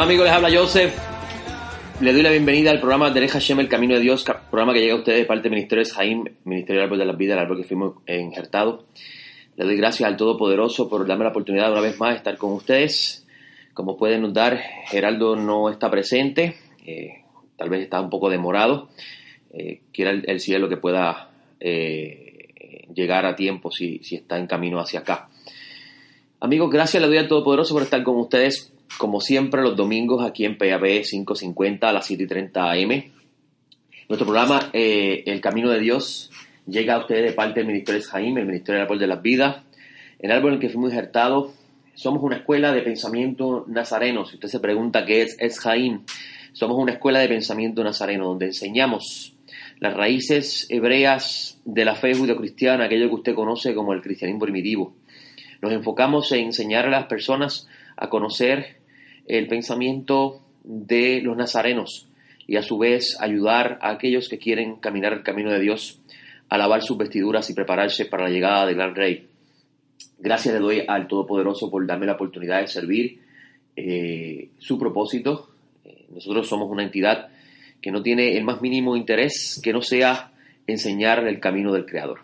Hola amigos, les habla Joseph. Le doy la bienvenida al programa Derech Hashem, el Camino de Dios, programa que llega a ustedes de parte del Ministerio de Jaim, Ministerio del Árbol de la Vida, el árbol que fuimos injertados. Le doy gracias al Todopoderoso por darme la oportunidad de una vez más de estar con ustedes. Como pueden notar, Geraldo no está presente, tal vez está un poco demorado. Quiera el cielo que pueda llegar a tiempo si está en camino hacia acá. Amigos, gracias le doy al Todopoderoso por estar con ustedes, como siempre, los domingos aquí en PAB 550 a las 7:30 AM. Nuestro programa, El Camino de Dios, llega a ustedes de parte del Ministerio de Jaim, el Ministerio del Árbol de las Vidas, el árbol en el que fuimos injertados. Somos una escuela de pensamiento nazareno. Si usted se pregunta qué es Jaim, somos una escuela de pensamiento nazareno donde enseñamos las raíces hebreas de la fe judeocristiana, aquello que usted conoce como el cristianismo primitivo. Nos enfocamos en enseñar a las personas a conocer el pensamiento de los nazarenos y a su vez ayudar a aquellos que quieren caminar el camino de Dios a lavar sus vestiduras y prepararse para la llegada del gran rey. Gracias le doy al Todopoderoso por darme la oportunidad de servir su propósito. Nosotros somos una entidad que no tiene el más mínimo interés que no sea enseñar el camino del Creador.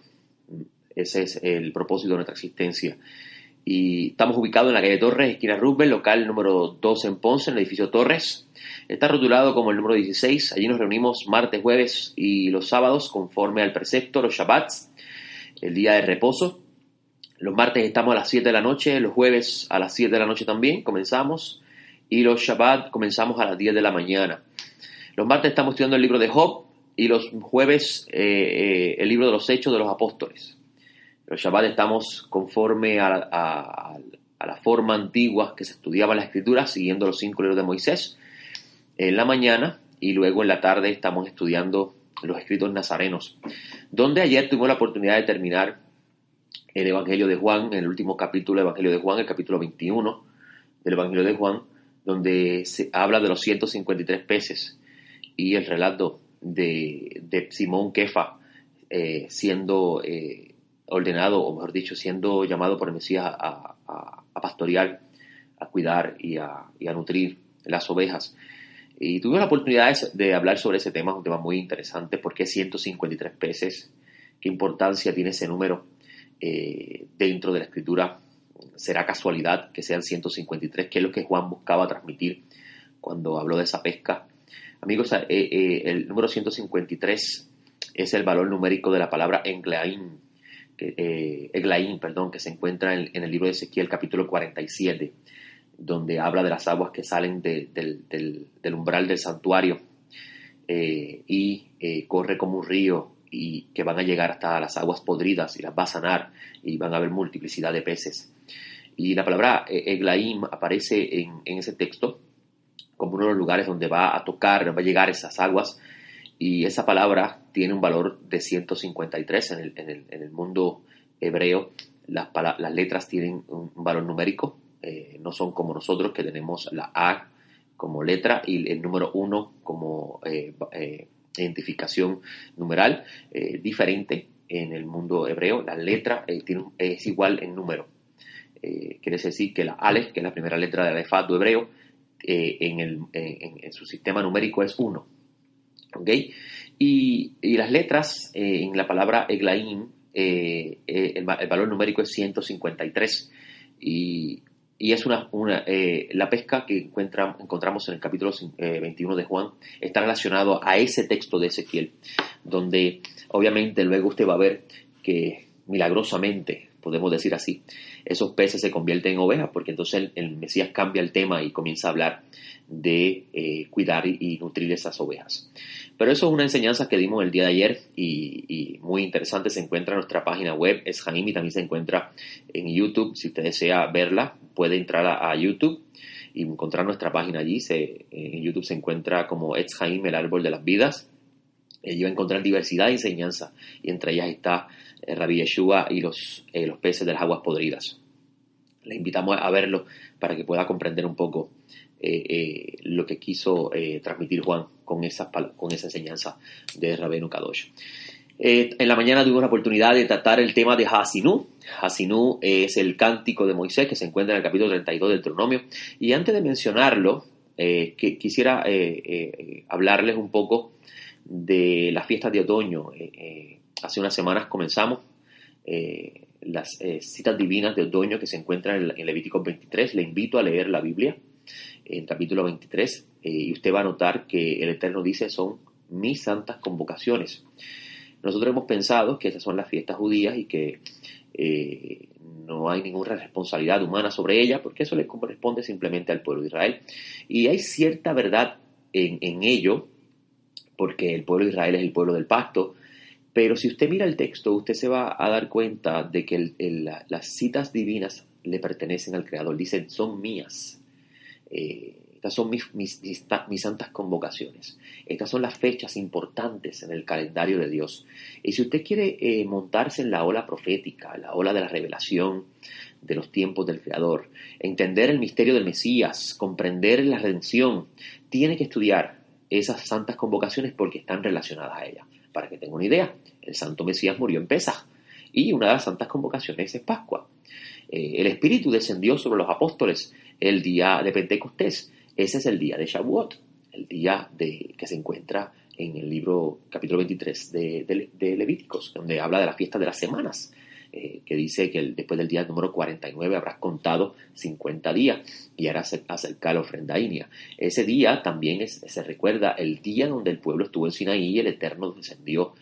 Ese es el propósito de nuestra existencia. Y estamos ubicados en la calle Torres, esquina Roosevelt, local número 2 en Ponce, en el edificio Torres. Está rotulado como el número 16. Allí nos reunimos martes, jueves y los sábados conforme al precepto, los Shabbats, el día de reposo. Los martes estamos a las 7 de la noche, los jueves a las 7 de la noche también comenzamos. Y los Shabbat comenzamos a las 10 de la mañana. Los martes estamos estudiando el libro de Job y los jueves el libro de los Hechos de los Apóstoles. Los Shabbat estamos conforme a la forma antigua que se estudiaba en la Escritura, siguiendo los 5 libros de Moisés en la mañana, y luego en la tarde estamos estudiando los escritos nazarenos, donde ayer tuvimos la oportunidad de terminar el Evangelio de Juan, el último capítulo del Evangelio de Juan, el capítulo 21 del Evangelio de Juan, donde se habla de los 153 peces y el relato de Simón Kefa siendo ordenado, o mejor dicho, siendo llamado por el Mesías a pastorear, a cuidar y a nutrir las ovejas. Y tuve la oportunidad de hablar sobre ese tema, un tema muy interesante. ¿Por qué 153 peces? ¿Qué importancia tiene ese número dentro de la Escritura? ¿Será casualidad que sean 153? ¿Qué es lo que Juan buscaba transmitir cuando habló de esa pesca? Amigos, el número 153 es el valor numérico de la palabra Eglaim, que se encuentra en el libro de Ezequiel capítulo 47, donde habla de las aguas que salen del umbral del santuario y corre como un río y que van a llegar hasta las aguas podridas y las va a sanar y van a haber multiplicidad de peces. Y la palabra Eglaim aparece en ese texto como uno de los lugares donde va a llegar esas aguas. Y esa palabra tiene un valor de 153 en el mundo hebreo. Las letras tienen un valor numérico. No son como nosotros, que tenemos la A como letra y el número 1 como identificación numeral. Diferente en el mundo hebreo. La letra es igual en número. Quiere decir que la Aleph, que es la primera letra del alfabeto hebreo, en su sistema numérico es 1. ¿Okay? Y las letras en la palabra Eglaim, el valor numérico es 153 y es la pesca que encontramos en el capítulo 21 de Juan está relacionado a ese texto de Ezequiel, donde obviamente luego usted va a ver que milagrosamente, podemos decir así, esos peces se convierten en ovejas, porque entonces el Mesías cambia el tema y comienza a hablar de cuidar y nutrir esas ovejas. Pero eso es una enseñanza que dimos el día de ayer y muy interesante. Se encuentra en nuestra página web, es Jaim, y también se encuentra en YouTube. Si usted desea verla, puede entrar a YouTube y encontrar nuestra página allí. En YouTube se encuentra como Etz Jaim, el árbol de las vidas. Allí va a encontrar diversidad de enseñanza, y entre ellas está Rabbi Yeshua y los peces de las aguas podridas. Le invitamos a verlo para que pueda comprender un poco lo que quiso transmitir Juan con esa enseñanza de Rabbeinu Kadosh. En la mañana tuvimos la oportunidad de tratar el tema de Hasinú. Hasinú es el cántico de Moisés que se encuentra en el capítulo 32 del Deuteronomio. Y antes de mencionarlo, quisiera hablarles un poco de las fiestas de otoño. Hace unas semanas comenzamos las citas divinas de otoño que se encuentran en Levítico 23. Le invito a leer la Biblia en capítulo 23 y usted va a notar que el Eterno dice son mis santas convocaciones. Nosotros hemos pensado que esas son las fiestas judías y que no hay ninguna responsabilidad humana sobre ellas porque eso le corresponde simplemente al pueblo de Israel. Y hay cierta verdad en ello porque el pueblo de Israel es el pueblo del pacto. Pero si usted mira el texto, usted se va a dar cuenta de que las citas divinas le pertenecen al Creador. Dicen, son mías. Estas son mis santas convocaciones. Estas son las fechas importantes en el calendario de Dios. Y si usted quiere montarse en la ola profética, la ola de la revelación de los tiempos del Creador, entender el misterio del Mesías, comprender la redención, tiene que estudiar esas santas convocaciones porque están relacionadas a ellas. Para que tenga una idea, el Santo Mesías murió en Pesaj y una de las santas convocaciones es Pascua. El Espíritu descendió sobre los apóstoles el día de Pentecostés. Ese es el día de Shavuot, el día que se encuentra en el libro capítulo 23 de Levíticos, donde habla de la fiesta de las semanas, que dice que después del día número 49 habrás contado 50 días y harás acercar la ofrenda ígnea. Ese día también se recuerda el día donde el pueblo estuvo en Sinaí y el Eterno descendió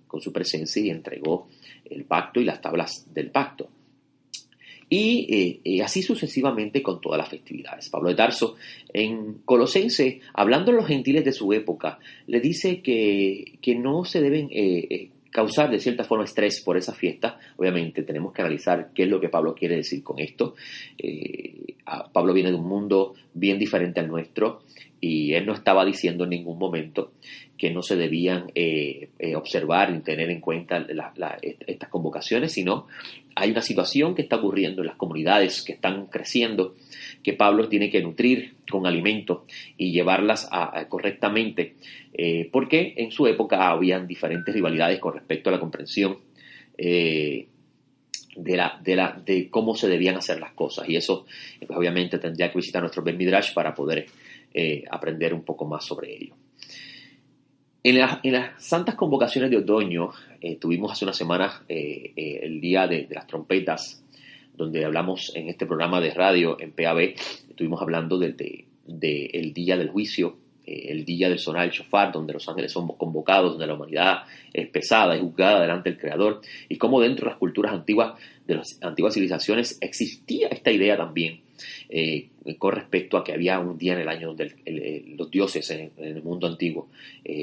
con su presencia y entregó el pacto y las tablas del pacto. Y así sucesivamente con todas las festividades. Pablo de Tarso, en Colosense, hablando a los gentiles de su época, le dice que no se deben causar de cierta forma estrés por esa fiesta. Obviamente tenemos que analizar qué es lo que Pablo quiere decir con esto. Pablo viene de un mundo bien diferente al nuestro y él no estaba diciendo en ningún momento que no se debían observar y tener en cuenta estas convocaciones, sino hay una situación que está ocurriendo en las comunidades que están creciendo, que Pablo tiene que nutrir con alimento y llevarlas correctamente, porque en su época habían diferentes rivalidades con respecto a la comprensión de cómo se debían hacer las cosas, y eso pues, obviamente tendría que visitar nuestro Bet Midrash para poder aprender un poco más sobre ello. En las santas convocaciones de otoño tuvimos hace unas semanas el día de las trompetas, donde hablamos en este programa de radio en PAB, estuvimos hablando del día del juicio, el día del sonar del shofar, donde los ángeles son convocados, donde la humanidad es pesada y juzgada delante del Creador, y cómo dentro de las culturas antiguas, de las antiguas civilizaciones, existía esta idea también con respecto a que había un día en el año donde los dioses en el mundo antiguo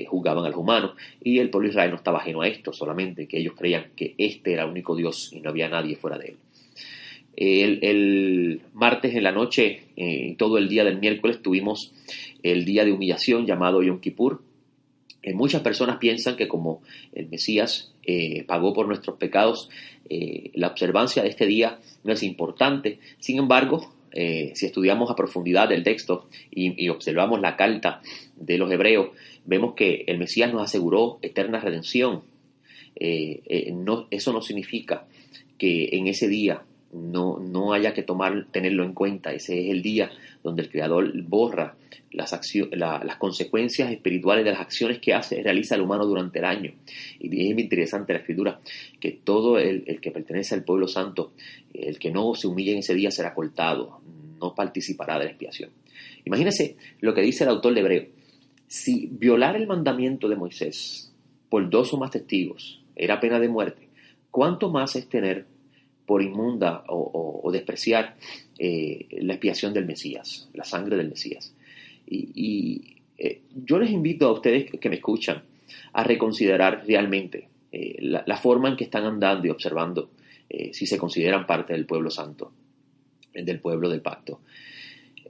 juzgaban a los humanos, y el pueblo de Israel no estaba ajeno a esto, solamente que ellos creían que este era el único Dios y no había nadie fuera de él. El martes en la noche, todo el día del miércoles, tuvimos el día de humillación llamado Yom Kippur. Muchas personas piensan que como el Mesías pagó por nuestros pecados, la observancia de este día no es importante. Sin embargo, si estudiamos a profundidad el texto y observamos la carta de los hebreos, vemos que el Mesías nos aseguró eterna redención. Eso no significa que en ese día no haya que tenerlo en cuenta. Ese es el día donde el Creador borra las consecuencias espirituales de las acciones que realiza el humano durante el año. Y es muy interesante la Escritura, que todo el que pertenece al pueblo santo, el que no se humille en ese día será cortado, no participará de la expiación. Imagínense lo que dice el autor de Hebreo. Si violar el mandamiento de Moisés por 2 o más testigos era pena de muerte, ¿cuánto más es tener por inmunda o despreciar la expiación del Mesías, la sangre del Mesías? Yo les invito a ustedes que me escuchan a reconsiderar realmente la forma en que están andando y observando si se consideran parte del pueblo santo, del pueblo del pacto.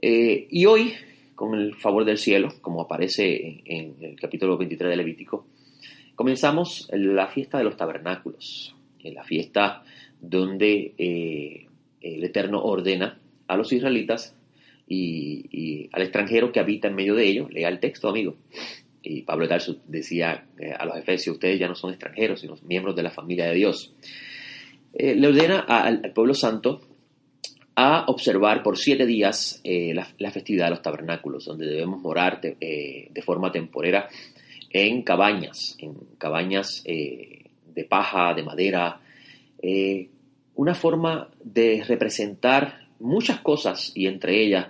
Y hoy, con el favor del cielo, como aparece en el capítulo 23 de Levítico, comenzamos la fiesta de los tabernáculos, la fiesta donde el Eterno ordena a los israelitas y al extranjero que habita en medio de ellos. Lea el texto, amigo. Y Pablo de Tarso decía a los efesios: ustedes ya no son extranjeros, sino miembros de la familia de Dios. Le ordena al pueblo santo a observar por 7 días la festividad de los tabernáculos, donde debemos morar de forma temporera en cabañas de paja, de madera, una forma de representar muchas cosas y entre ellas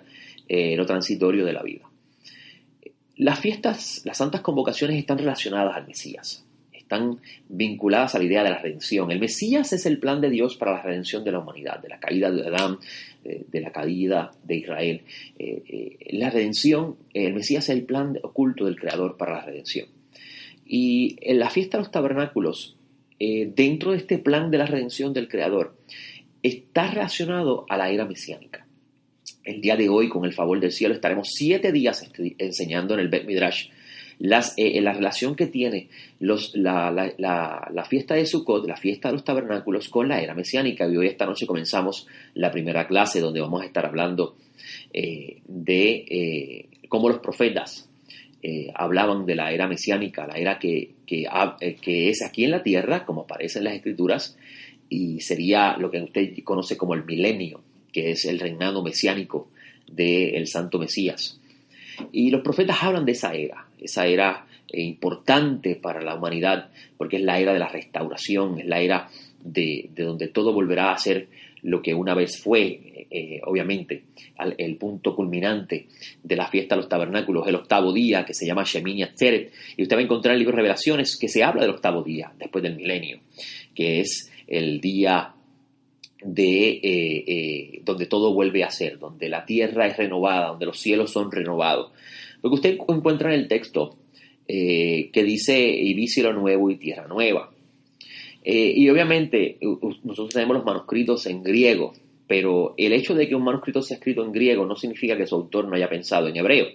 lo transitorio de la vida. Las fiestas, las santas convocaciones están relacionadas al Mesías, están vinculadas a la idea de la redención. El Mesías es el plan de Dios para la redención de la humanidad, de la caída de Adán, de la caída de Israel. La redención, el Mesías es el plan oculto del Creador para la redención. Y en la fiesta de los tabernáculos, dentro de este plan de la redención del Creador, está relacionado a la era mesiánica. El día de hoy, con el favor del cielo, estaremos 7 días enseñando en el Bet Midrash la relación que tiene la fiesta de Sukkot, la fiesta de los tabernáculos, con la era mesiánica. Y hoy esta noche comenzamos la primera clase donde vamos a estar hablando de cómo los profetas hablaban de la era mesiánica, la era que es aquí en la tierra, como aparece en las Escrituras, y sería lo que usted conoce como el milenio, que es el reinado mesiánico del Santo Mesías. Y los profetas hablan de esa era importante para la humanidad, porque es la era de la restauración, es la era de donde todo volverá a ser lo que una vez fue, obviamente, el punto culminante de la fiesta de los tabernáculos, el 8º día, que se llama Shemini Atzeret, y usted va a encontrar en el libro de Revelaciones que se habla del 8º día, después del milenio, que es el día donde todo vuelve a ser, donde la tierra es renovada, donde los cielos son renovados. Lo que usted encuentra en el texto que dice, y vi cielo nuevo y tierra nueva. Y obviamente nosotros tenemos los manuscritos en griego, pero el hecho de que un manuscrito sea escrito en griego no significa que su autor no haya pensado en hebreo.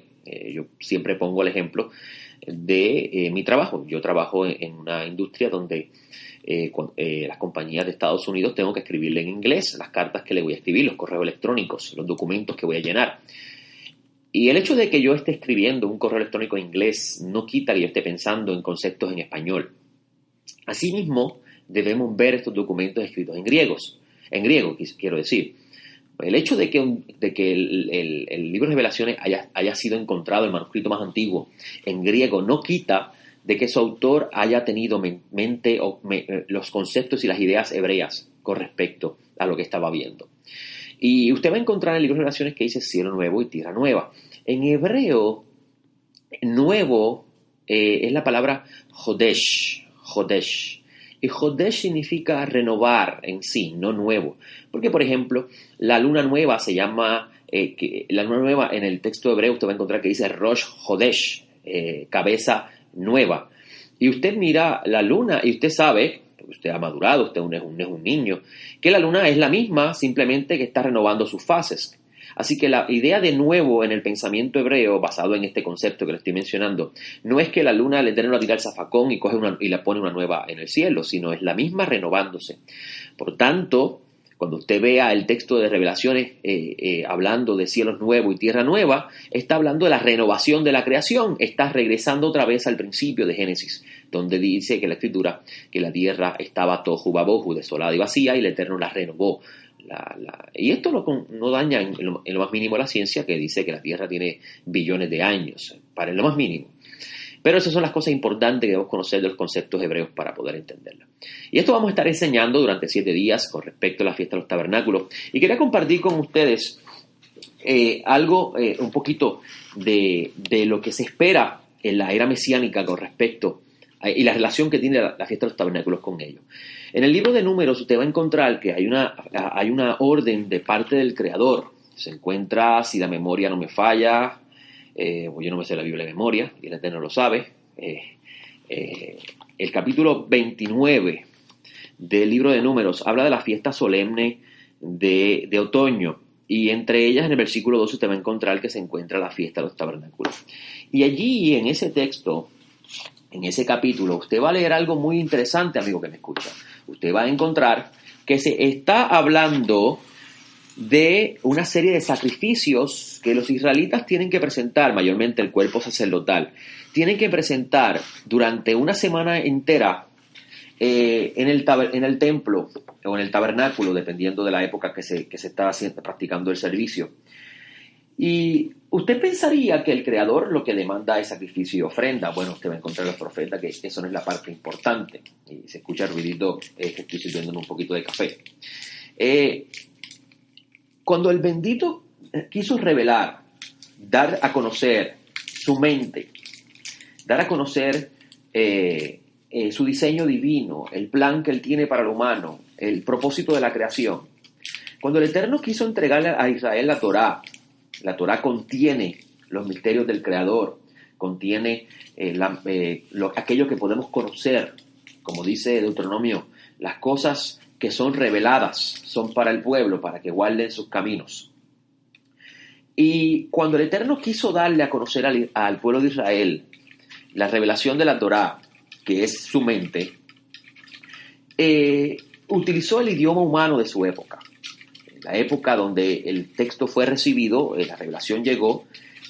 Yo siempre pongo el ejemplo de mi trabajo. Yo trabajo en una industria donde las compañías de Estados Unidos tengo que escribirle en inglés las cartas que le voy a escribir, los correos electrónicos, los documentos que voy a llenar. Y el hecho de que yo esté escribiendo un correo electrónico en inglés no quita que yo esté pensando en conceptos en español. Asimismo, debemos ver estos documentos escritos en griego, quiero decir. El hecho de que el libro de Revelaciones haya sido encontrado, el manuscrito más antiguo, en griego, no quita de que su autor haya tenido mente los conceptos y las ideas hebreas con respecto a lo que estaba viendo. Y usted va a encontrar en el libro de Revelaciones que dice cielo nuevo y tierra nueva. En hebreo, nuevo es la palabra Jodesh. Y Jodesh significa renovar en sí, no nuevo. Porque, por ejemplo, la luna nueva se llama, la luna nueva en el texto hebreo usted va a encontrar que dice Rosh Jodesh, cabeza nueva. Y usted mira la luna y usted sabe, porque usted ha madurado, usted es un niño, que la luna es la misma, simplemente que está renovando sus fases. Así que la idea de nuevo en el pensamiento hebreo, basado en este concepto que le estoy mencionando, no es que la luna el Eterno la tira al zafacón y y la pone una nueva en el cielo, sino es la misma renovándose. Por tanto, cuando usted vea el texto de Revelaciones hablando de cielos nuevos y tierra nueva, está hablando de la renovación de la creación, está regresando otra vez al principio de Génesis, donde dice que la Escritura, que la tierra estaba tohu babohu, desolada y vacía, y el Eterno la renovó. Y esto no daña en lo más mínimo la ciencia, que dice que la Tierra tiene billones de años, para en lo más mínimo. Pero esas son las cosas importantes que debemos conocer de los conceptos hebreos para poder entenderla. Y esto vamos a estar enseñando durante 7 días con respecto a la fiesta de los tabernáculos. Y quería compartir con ustedes algo, un poquito de lo que se espera en la era mesiánica con respecto y la relación que tiene la fiesta de los tabernáculos con ello. En el libro de Números usted va a encontrar que hay una orden de parte del Creador. Se encuentra, si la memoria no me falla, yo no me sé la Biblia de memoria, y el Eterno lo sabe, el capítulo 29 del libro de Números habla de la fiesta solemne de otoño, y entre ellas en el versículo 12 usted va a encontrar que se encuentra la fiesta de los tabernáculos. Y allí en ese texto, en ese capítulo, usted va a leer algo muy interesante, amigo que me escucha. Usted va a encontrar que se está hablando de una serie de sacrificios que los israelitas tienen que presentar, mayormente el cuerpo sacerdotal, tienen que presentar durante una semana entera en el templo o en el tabernáculo, dependiendo de la época que se estaba practicando el servicio. Y usted pensaría que el Creador lo que demanda es sacrificio y ofrenda. Bueno, usted va a encontrar en los profetas que eso no es la parte importante. Y se escucha el ruidito que estoy sirviéndome un poquito de café. Cuando el bendito quiso revelar, dar a conocer su mente, dar a conocer su diseño divino, el plan que él tiene para lo humano, el propósito de la creación. Cuando el Eterno quiso entregarle a Israel la Torá contiene los misterios del Creador, contiene aquello que podemos conocer, como dice Deuteronomio, las cosas que son reveladas son para el pueblo, para que guarden sus caminos. Y cuando el Eterno quiso darle a conocer al pueblo de Israel la revelación de la Torá, que es su mente, utilizó el idioma humano de su época. La época donde el texto fue recibido, la revelación llegó,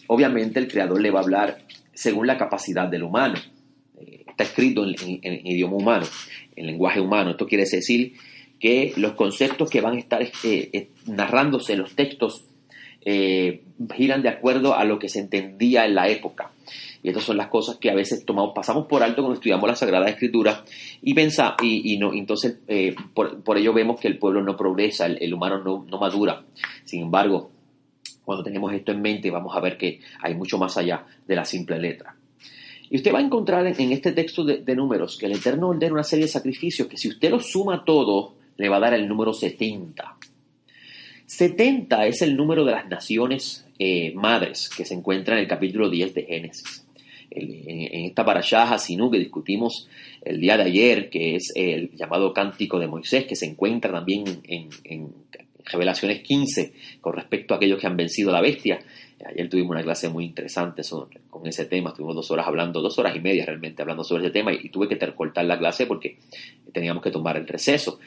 obviamente el Creador le va a hablar según la capacidad del humano. Está escrito en idioma humano, en lenguaje humano. Esto quiere decir que los conceptos que van a estar narrándose en los textos giran de acuerdo a lo que se entendía en la época. Y estas son las cosas que a veces pasamos por alto cuando estudiamos la Sagrada Escritura entonces por ello vemos que el pueblo no progresa, el humano no madura. Sin embargo, cuando tenemos esto en mente, vamos a ver que hay mucho más allá de la simple letra. Y usted va a encontrar en este texto de Números que el Eterno ordena una serie de sacrificios que si usted los suma todo, le va a dar el número 70. 70 es el número de las naciones madres que se encuentra en el capítulo 10 de Génesis. En esta parashá Hasinú que discutimos el día de ayer, que es el llamado Cántico de Moisés, que se encuentra también en Revelaciones 15 con respecto a aquellos que han vencido a la bestia. Ayer tuvimos una clase muy interesante con ese tema, estuvimos 2 horas y media realmente hablando sobre ese tema y tuve que cortar la clase porque teníamos que tomar el receso,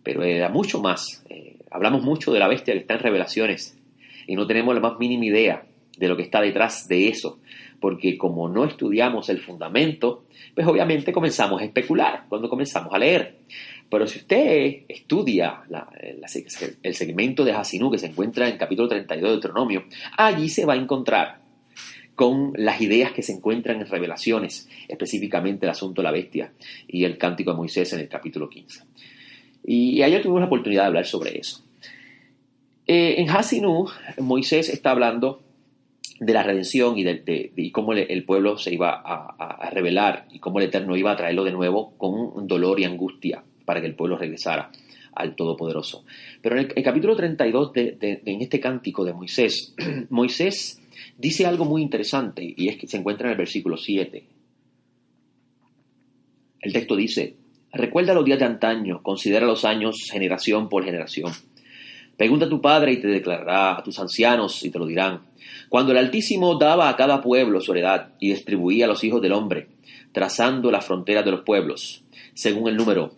pero era mucho más. Hablamos mucho de la bestia que está en Revelaciones y no tenemos la más mínima idea de lo que está detrás de eso, porque como no estudiamos el fundamento, pues obviamente comenzamos a especular cuando comenzamos a leer. Pero si usted estudia el segmento de Hasinú que se encuentra en el capítulo 32 de Deuteronomio, allí se va a encontrar con las ideas que se encuentran en Revelaciones, específicamente el asunto de la bestia y el Cántico de Moisés en el capítulo 15. Y ayer tuvimos la oportunidad de hablar sobre eso. En Hasinú, Moisés está hablando de la redención y cómo el pueblo se iba a rebelar y cómo el Eterno iba a traerlo de nuevo con dolor y angustia para que el pueblo regresara al Todopoderoso. Pero en el capítulo 32 en este cántico de Moisés, Moisés dice algo muy interesante y es que se encuentra en el versículo 7. El texto dice: recuerda los días de antaño, considera los años generación por generación. Pregunta a tu padre y te declarará, a tus ancianos y te lo dirán. Cuando el Altísimo daba a cada pueblo su heredad y distribuía a los hijos del hombre, trazando las fronteras de los pueblos, según el número,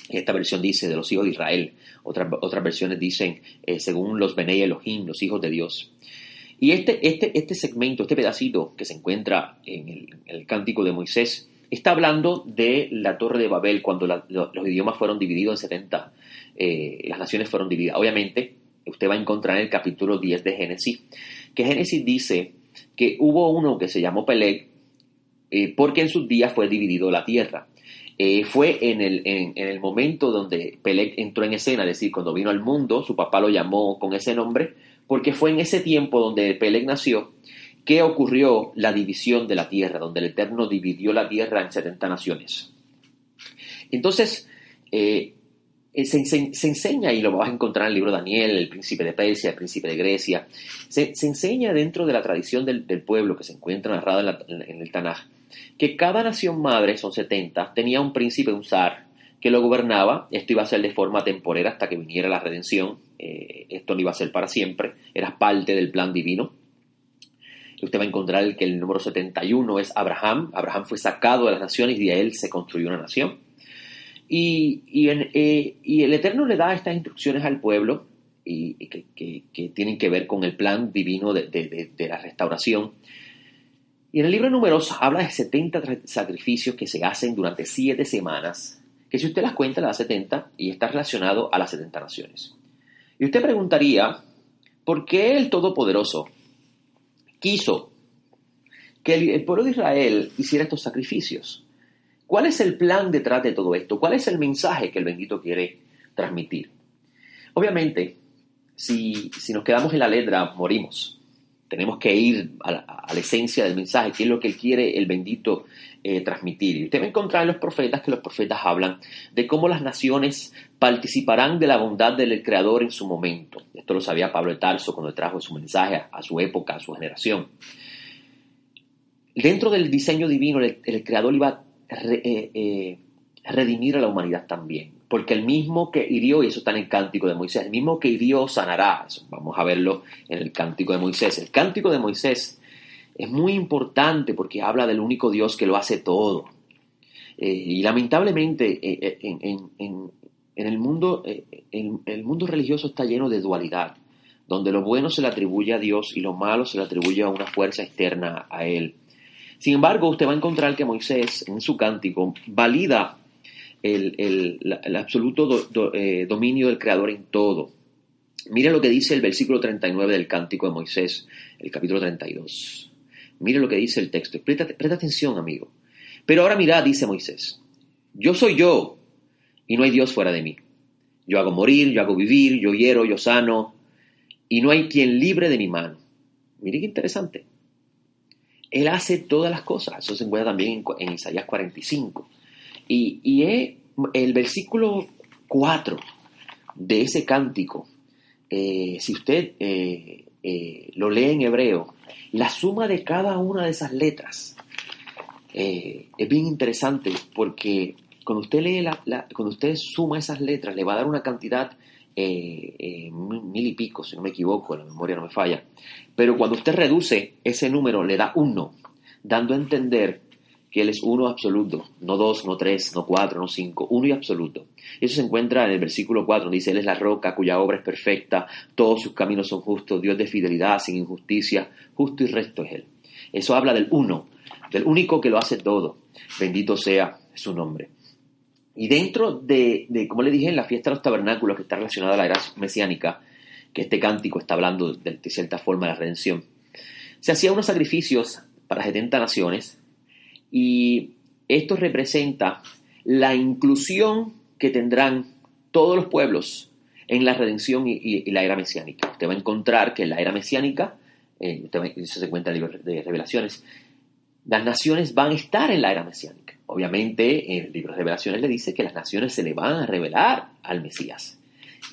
esta versión dice de los hijos de Israel, otras versiones dicen según los Benei Elohim, los hijos de Dios. Y este segmento, este pedacito que se encuentra en el Cántico de Moisés, está hablando de la Torre de Babel, cuando los idiomas fueron divididos en 70, las naciones fueron divididas. Obviamente, usted va a encontrar en el capítulo 10 de Génesis, que Génesis dice que hubo uno que se llamó Peleg, porque en sus días fue dividido la tierra. Fue en el momento donde Peleg entró en escena, es decir, cuando vino al mundo, su papá lo llamó con ese nombre, porque fue en ese tiempo donde Peleg nació, que ocurrió la división de la tierra, donde el Eterno dividió la tierra en 70 naciones. Entonces, se enseña, y lo vas a encontrar en el libro de Daniel, el príncipe de Persia, el príncipe de Grecia, se enseña dentro de la tradición del pueblo que se encuentra narrada en el Tanaj, que cada nación madre, son 70, tenía un príncipe, un zar, que lo gobernaba. Esto iba a ser de forma temporera hasta que viniera la redención. Esto no iba a ser para siempre, era parte del plan divino. Usted va a encontrar que el número 71 es Abraham. Abraham fue sacado de las naciones y de él se construyó una nación. Y el Eterno le da estas instrucciones al pueblo y que tienen que ver con el plan divino de la restauración. Y en el libro de Números habla de 70 sacrificios que se hacen durante 7 semanas que si usted las cuenta, le da 70 y está relacionado a las 70 naciones. Y usted preguntaría, ¿por qué el Todopoderoso quiso que el pueblo de Israel hiciera estos sacrificios? ¿Cuál es el plan detrás de todo esto? ¿Cuál es el mensaje que el bendito quiere transmitir? Obviamente, si nos quedamos en la letra, morimos. Tenemos que ir a la esencia del mensaje, que es lo que él quiere el bendito transmitir. Y usted va a encontrar en los profetas que los profetas hablan de cómo las naciones participarán de la bondad del Creador en su momento. Esto lo sabía Pablo de Tarso cuando trajo su mensaje a su época, a su generación. Dentro del diseño divino, el Creador iba a redimir a la humanidad también. Porque el mismo que hirió, y eso está en el cántico de Moisés, el mismo que hirió sanará. Eso vamos a verlo en el cántico de Moisés. El cántico de Moisés es muy importante porque habla del único Dios que lo hace todo. Y lamentablemente en el mundo religioso está lleno de dualidad, donde lo bueno se le atribuye a Dios y lo malo se le atribuye a una fuerza externa a él. Sin embargo, usted va a encontrar que Moisés en su cántico valida el absoluto dominio del Creador en todo. Mire lo que dice el versículo 39 del Cántico de Moisés, el capítulo 32. Mire lo que dice el texto. Presta atención, amigo. Pero ahora mirad, dice Moisés, yo soy yo y no hay Dios fuera de mí. Yo hago morir, yo hago vivir, yo hiero, yo sano y no hay quien libre de mi mano. Mire qué interesante. Él hace todas las cosas. Eso se encuentra también en Isaías 45. Y el versículo 4 de ese cántico, si usted lo lee en hebreo, la suma de cada una de esas letras es bien interesante porque cuando usted lee cuando usted suma esas letras, le va a dar una cantidad, 1000 y pico, si no me equivoco, la memoria no me falla. Pero cuando usted reduce ese número, le da 1, dando a entender que Él es uno absoluto, no 2, no 3, no 4, no 5, uno y absoluto. Eso se encuentra en el versículo 4, donde dice, Él es la roca cuya obra es perfecta, todos sus caminos son justos, Dios de fidelidad, sin injusticia, justo y recto es Él. Eso habla del uno, del único que lo hace todo. Bendito sea su nombre. Y dentro de como le dije, en la fiesta de los tabernáculos, que está relacionada a la era mesiánica, que este cántico está hablando de cierta forma de la redención, se hacían unos sacrificios para 70 naciones, y esto representa la inclusión que tendrán todos los pueblos en la redención y la era mesiánica. Usted va a encontrar que en la era mesiánica, eso se encuentra en el libro de Revelaciones, las naciones van a estar en la era mesiánica. Obviamente, en el libro de Revelaciones le dice que las naciones se le van a revelar al Mesías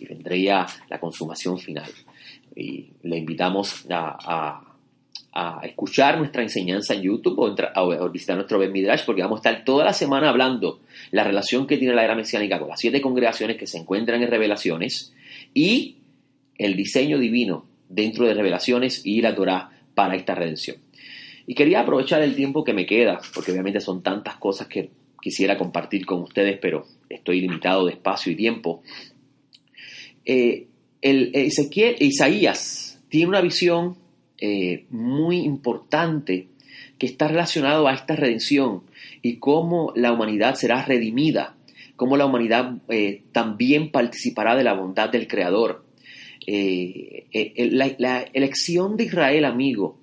y vendría la consumación final. Y le invitamos a escuchar nuestra enseñanza en YouTube o visitar nuestro Ben Midrash, porque vamos a estar toda la semana hablando la relación que tiene la era mesiánica con las 7 congregaciones que se encuentran en Revelaciones y el diseño divino dentro de Revelaciones y la Torá para esta redención. Y quería aprovechar el tiempo que me queda, porque obviamente son tantas cosas que quisiera compartir con ustedes, pero estoy limitado de espacio y tiempo. Isaías tiene una visión muy importante que está relacionado a esta redención y cómo la humanidad será redimida, cómo la humanidad también participará de la bondad del Creador. La elección de Israel, amigo,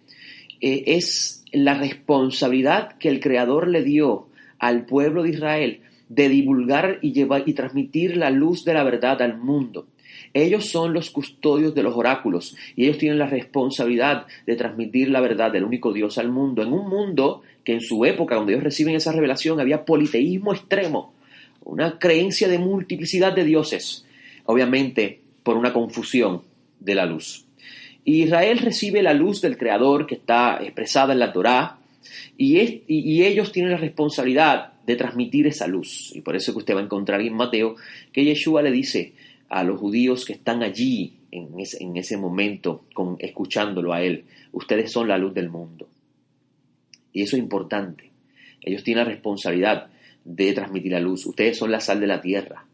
es la responsabilidad que el Creador le dio al pueblo de Israel de divulgar y transmitir la luz de la verdad al mundo. Ellos son los custodios de los oráculos y ellos tienen la responsabilidad de transmitir la verdad del único Dios al mundo, en un mundo que en su época, donde ellos reciben esa revelación, había politeísmo extremo, una creencia de multiplicidad de dioses, obviamente por una confusión de la luz. Y Israel recibe la luz del Creador que está expresada en la Torá y ellos tienen la responsabilidad de transmitir esa luz. Y por eso que usted va a encontrar en Mateo que Yeshua le dice a los judíos que están allí en ese momento escuchándolo a él, ustedes son la luz del mundo. Y eso es importante. Ellos tienen la responsabilidad de transmitir la luz. Ustedes son la sal de la tierra.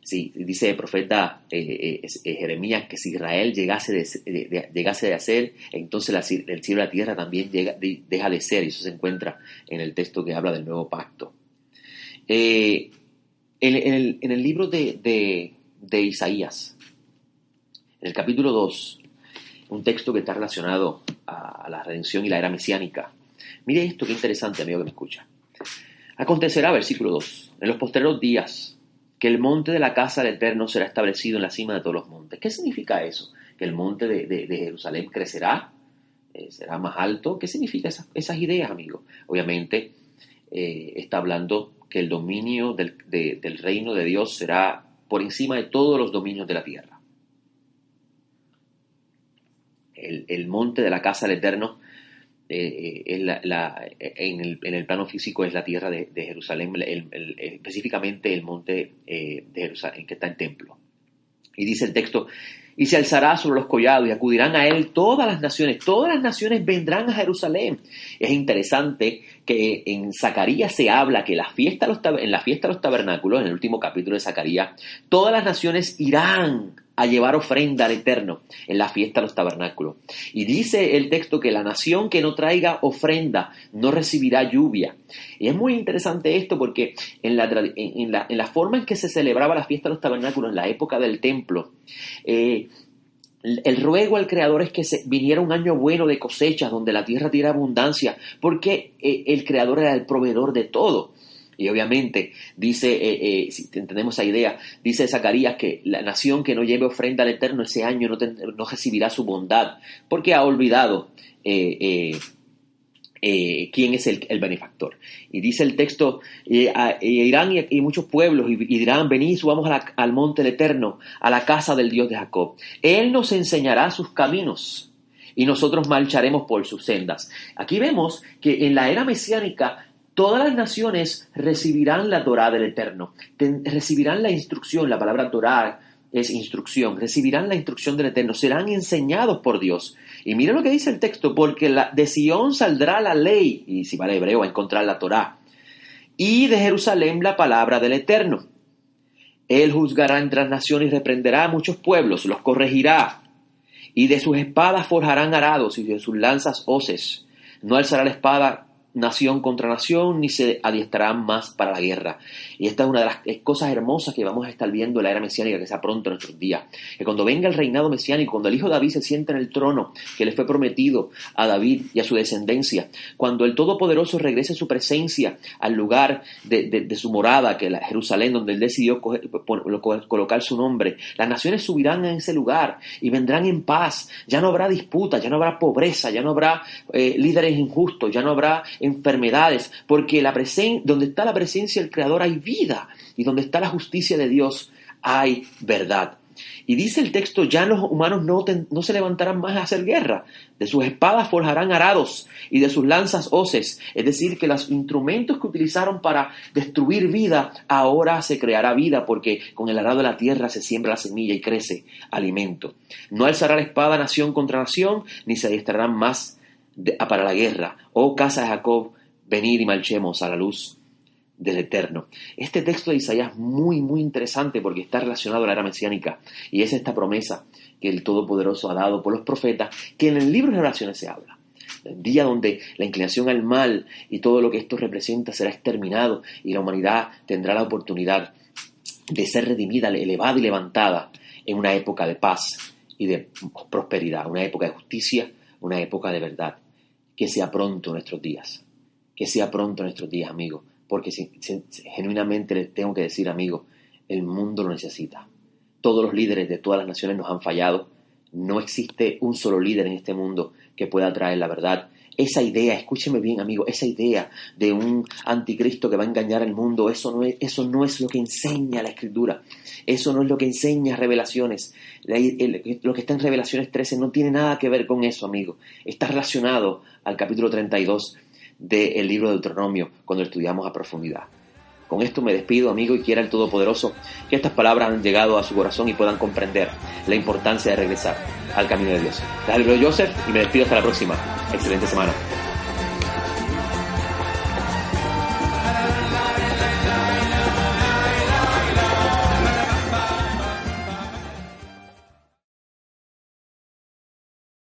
Sí, dice el profeta Jeremías que si Israel llegase de hacer, entonces el cielo y la tierra también deja de ser. Y eso se encuentra en el texto que habla del nuevo pacto. En el libro de Isaías, en el capítulo 2, un texto que está relacionado a la redención y la era mesiánica. Mire esto, qué interesante, amigo que me escucha. Acontecerá, versículo 2, en los postreros días, que el monte de la casa del Eterno será establecido en la cima de todos los montes. ¿Qué significa eso? ¿Que el monte de Jerusalén crecerá? ¿Será más alto? ¿Qué significa esas ideas, amigo? Obviamente, está hablando que el dominio del reino de Dios será por encima de todos los dominios de la tierra. El monte de la casa del Eterno en el plano físico es la tierra de Jerusalén, específicamente el monte de Jerusalén que está en templo. Y dice el texto: y se alzará sobre los collados y acudirán a él todas las naciones vendrán a Jerusalén. Es interesante que en Zacarías se habla que en la fiesta de los tabernáculos, en el último capítulo de Zacarías, todas las naciones irán a llevar ofrenda al Eterno en la fiesta de los tabernáculos. Y dice el texto que la nación que no traiga ofrenda no recibirá lluvia. Y es muy interesante esto porque en la forma en que se celebraba la fiesta de los tabernáculos en la época del templo, el ruego al Creador es que viniera un año bueno de cosechas, donde la tierra diera abundancia, porque el Creador era el proveedor de todo. Y obviamente, dice, si entendemos esa idea, dice Zacarías que la nación que no lleve ofrenda al Eterno ese año no recibirá su bondad, porque ha olvidado quién es el benefactor. Y dice el texto: irán y muchos pueblos y dirán: venid, subamos al monte del Eterno, a la casa del Dios de Jacob. Él nos enseñará sus caminos y nosotros marcharemos por sus sendas. Aquí vemos que en la era mesiánica todas las naciones recibirán la Torá del Eterno, recibirán la instrucción. La palabra Torá es instrucción, recibirán la instrucción del Eterno, serán enseñados por Dios. Y mira lo que dice el texto: porque de Sión saldrá la ley, y si va al hebreo va a encontrar la Torá, y de Jerusalén la palabra del Eterno. Él juzgará entre las naciones y reprenderá a muchos pueblos, los corregirá, y de sus espadas forjarán arados y de sus lanzas hoces. No alzará la espada nación contra nación, ni se adiestrarán más para la guerra. Y esta es una de las cosas hermosas que vamos a estar viendo en la era mesiánica, que sea pronto en nuestros días. Que cuando venga el reinado mesiánico, cuando el hijo David se sienta en el trono que le fue prometido a David y a su descendencia, cuando el Todopoderoso regrese su presencia al lugar de su morada, que es Jerusalén, donde él decidió colocar su nombre, las naciones subirán a ese lugar y vendrán en paz. Ya no habrá disputas, ya no habrá pobreza, ya no habrá líderes injustos, ya no habrá enfermedades, porque donde está la presencia del Creador hay vida, y donde está la justicia de Dios hay verdad. Y dice el texto: ya los humanos no se levantarán más a hacer guerra, de sus espadas forjarán arados y de sus lanzas hoces. Es decir, que los instrumentos que utilizaron para destruir vida, ahora se creará vida, porque con el arado de la tierra se siembra la semilla y crece alimento. No alzará la espada nación contra nación, ni se adiestrarán más para la guerra. Oh casa de Jacob, venid y marchemos a la luz del Eterno. Este texto de Isaías es muy, muy interesante porque está relacionado a la era mesiánica, y es esta promesa que el Todopoderoso ha dado por los profetas, que en el libro de oraciones se habla. El día donde la inclinación al mal y todo lo que esto representa será exterminado, y la humanidad tendrá la oportunidad de ser redimida, elevada y levantada en una época de paz y de prosperidad, una época de justicia, una época de verdad. Que sea pronto nuestros días. Que sea pronto nuestros días, amigo. Porque genuinamente les tengo que decir, amigo, el mundo lo necesita. Todos los líderes de todas las naciones nos han fallado. No existe un solo líder en este mundo que pueda traer la verdad. Esa idea, escúcheme bien, amigo, esa idea de un anticristo que va a engañar al mundo, eso no es lo que enseña la Escritura. Eso no es lo que enseña Revelaciones. Lo que está en Revelaciones 13 no tiene nada que ver con eso, amigo. Está relacionado al capítulo 32 del libro de Deuteronomio, cuando lo estudiamos a profundidad. Con esto me despido, amigo, y quiera el Todopoderoso que estas palabras han llegado a su corazón y puedan comprender la importancia de regresar al camino de Dios. Les hablo Joseph y me despido hasta la próxima. Excelente semana.